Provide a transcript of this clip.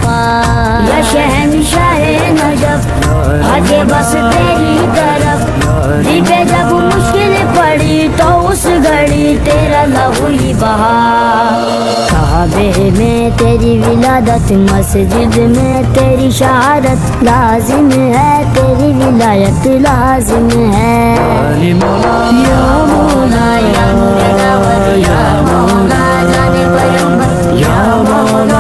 ہوا یا شہنشاہ نجف آگے بس تیری طرف دل پہ جب مشکل پڑی تو اس گھڑی تیرا لہو ہی بہا کعبے میں تیری ولادت مسجد میں تیری شہادت لازم ہے تیری ولایت لازم ہے یا مولا یا مولا یا مولا جانے پیغمبر یا مولا